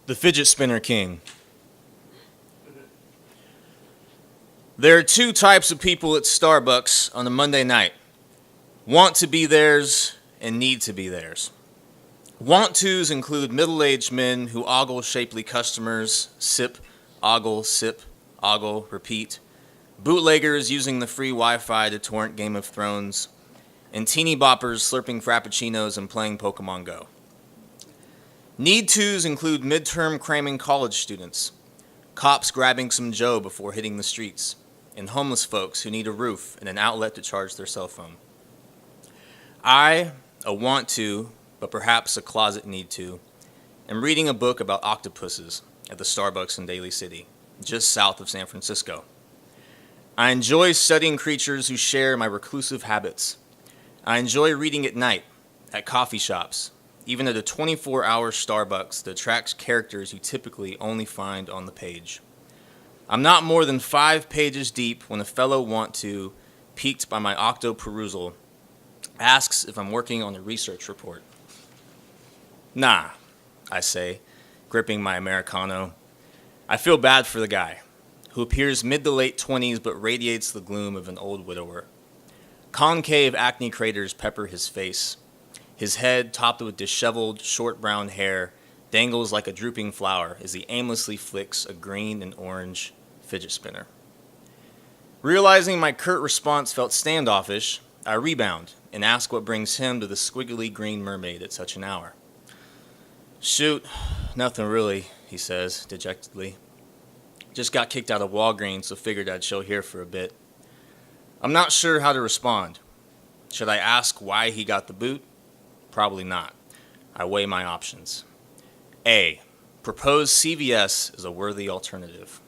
The Fidget Spinner King. There are two types of people at Starbucks on a Monday night. Want to be theirs and need to be theirs. Want tos include middle-aged men who ogle shapely customers, sip, ogle, repeat. Bootleggers using the free Wi-Fi to torrent Game of Thrones. And teeny boppers slurping frappuccinos and playing Pokemon Go. Need tos include midterm cramming college students, cops grabbing some Joe before hitting the streets, and homeless folks who need a roof and an outlet to charge their cell phone. I, a want to, but perhaps a closet need to, am reading a book about octopuses at the Starbucks in Daly City, just south of San Francisco. I enjoy studying creatures who share my reclusive habits. I enjoy reading at night, at coffee shops, even at a 24-hour Starbucks that attracts characters you typically only find on the page. I'm not more than 5 pages deep when a fellow want-to, piqued by my octo perusal, asks if I'm working on a research report. Nah, I say, gripping my Americano. I feel bad for the guy, who appears mid to late 20s but radiates the gloom of an old widower. Concave acne craters pepper his face. His head, topped with disheveled, short brown hair, dangles like a drooping flower as he aimlessly flicks a green and orange fidget spinner. Realizing my curt response felt standoffish, I rebound and ask what brings him to the squiggly green mermaid at such an hour. Shoot, nothing really, he says, dejectedly. Just got kicked out of Walgreens, so figured I'd chill here for a bit. I'm not sure how to respond. Should I ask why he got the boot? Probably not. I weigh my options. A. Propose CVS is a worthy alternative.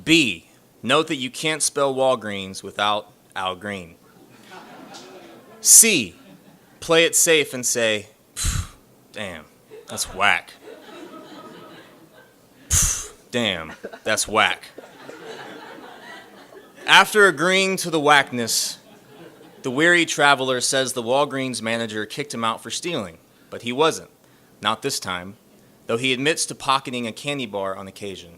B. Note that you can't spell Walgreens without Al Green. C. Play it safe and say, damn, that's whack. Damn, that's whack. After agreeing to the whackness, the weary traveler says the Walgreens manager kicked him out for stealing, but he wasn't, not this time, though he admits to pocketing a candy bar on occasion.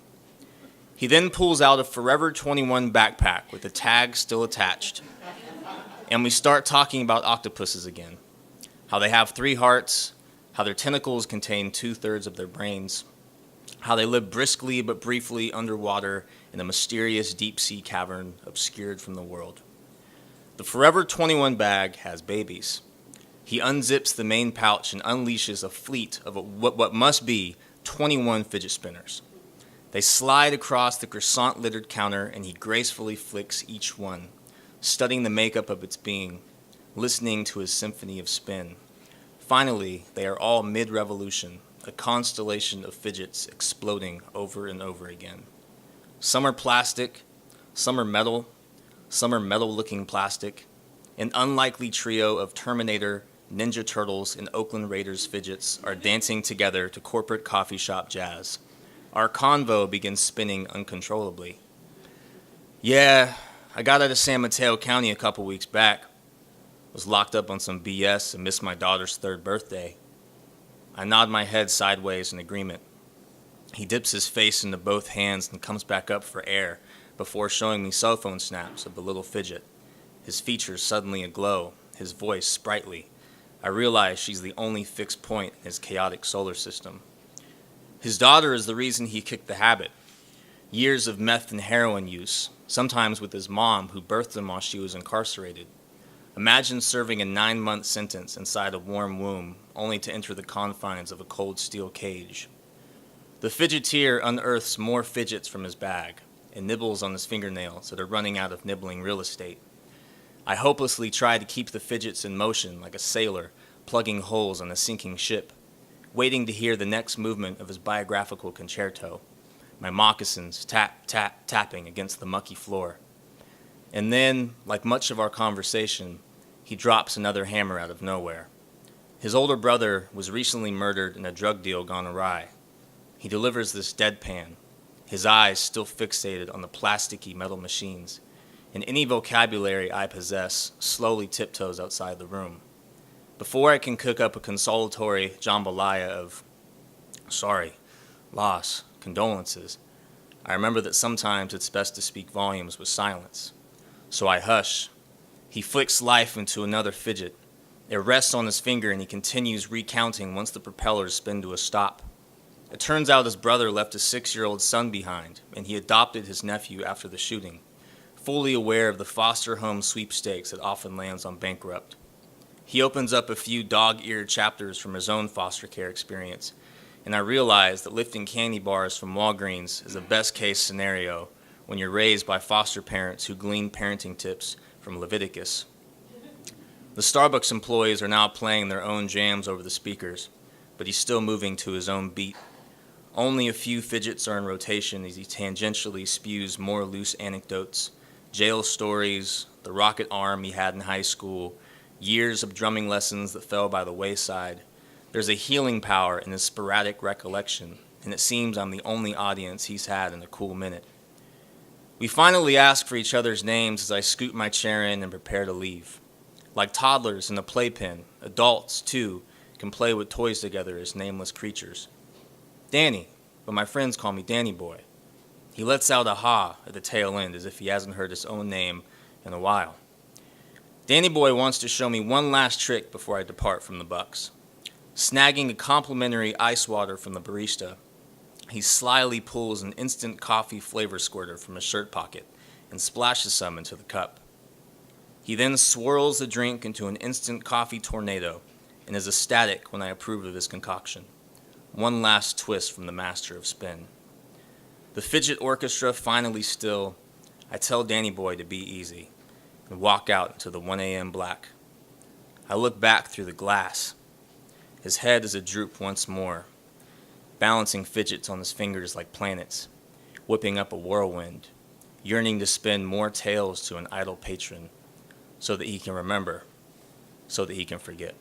He then pulls out a Forever 21 backpack with the tag still attached, and we start talking about octopuses again, how they have 3 hearts, how their tentacles contain 2/3 of their brains, how they live briskly but briefly underwater in a mysterious deep-sea cavern obscured from the world. The Forever 21 bag has babies. He unzips the main pouch and unleashes a fleet of what must be 21 fidget spinners. They slide across the croissant-littered counter, and he gracefully flicks each one, studying the makeup of its being, listening to his symphony of spin. Finally, they are all mid-revolution, a constellation of fidgets exploding over and over again. Some are plastic, some are metal, some are metal-looking plastic. An unlikely trio of Terminator, Ninja Turtles, and Oakland Raiders fidgets are dancing together to corporate coffee shop jazz. Our convo begins spinning uncontrollably. Yeah, I got out of San Mateo County a couple weeks back. Was locked up on some BS and missed my daughter's 3rd birthday. I nod my head sideways in agreement. He dips his face into both hands and comes back up for air before showing me cell phone snaps of the little fidget. His features suddenly aglow, his voice sprightly. I realize she's the only fixed point in his chaotic solar system. His daughter is the reason he kicked the habit. Years of meth and heroin use, sometimes with his mom who birthed him while she was incarcerated. Imagine serving a 9-month sentence inside a warm womb, only to enter the confines of a cold steel cage. The fidgeteer unearths more fidgets from his bag and nibbles on his fingernails that are running out of nibbling real estate. I hopelessly try to keep the fidgets in motion like a sailor plugging holes on a sinking ship, waiting to hear the next movement of his biographical concerto, my moccasins tapping against the mucky floor. And then, like much of our conversation, he drops another hammer out of nowhere. His older brother was recently murdered in a drug deal gone awry. He delivers this deadpan, his eyes still fixated on the plasticky metal machines, and any vocabulary I possess slowly tiptoes outside the room. Before I can cook up a consolatory jambalaya of, sorry, loss, condolences. I remember that sometimes it's best to speak volumes with silence. So I hush. He flicks life into another fidget. It rests on his finger and he continues recounting once the propellers spin to a stop. It turns out his brother left a 6-year-old son behind, and he adopted his nephew after the shooting, fully aware of the foster home sweepstakes that often lands on bankrupt. He opens up a few dog-eared chapters from his own foster care experience, and I realize that lifting candy bars from Walgreens is a best-case scenario when you're raised by foster parents who glean parenting tips from Leviticus. The Starbucks employees are now playing their own jams over the speakers, but he's still moving to his own beat. Only a few fidgets are in rotation as he tangentially spews more loose anecdotes, jail stories, the rocket arm he had in high school, years of drumming lessons that fell by the wayside. There's a healing power in his sporadic recollection, and it seems I'm the only audience he's had in a cool minute. We finally ask for each other's names as I scoot my chair in and prepare to leave. Like toddlers in a playpen, adults, too, can play with toys together as nameless creatures. Danny, but my friends call me Danny Boy. He lets out a ha at the tail end as if he hasn't heard his own name in a while. Danny Boy wants to show me one last trick before I depart from the Bucks. Snagging a complimentary ice water from the barista, he slyly pulls an instant coffee flavor squirter from his shirt pocket and splashes some into the cup. He then swirls the drink into an instant coffee tornado and is ecstatic when I approve of his concoction. One last twist from the master of spin. The fidget orchestra finally still, I tell Danny Boy to be easy and walk out into the 1 a.m. black. I look back through the glass. His head is adroop once more, balancing fidgets on his fingers like planets, whipping up a whirlwind, yearning to spin more tales to an idle patron so that he can remember, so that he can forget.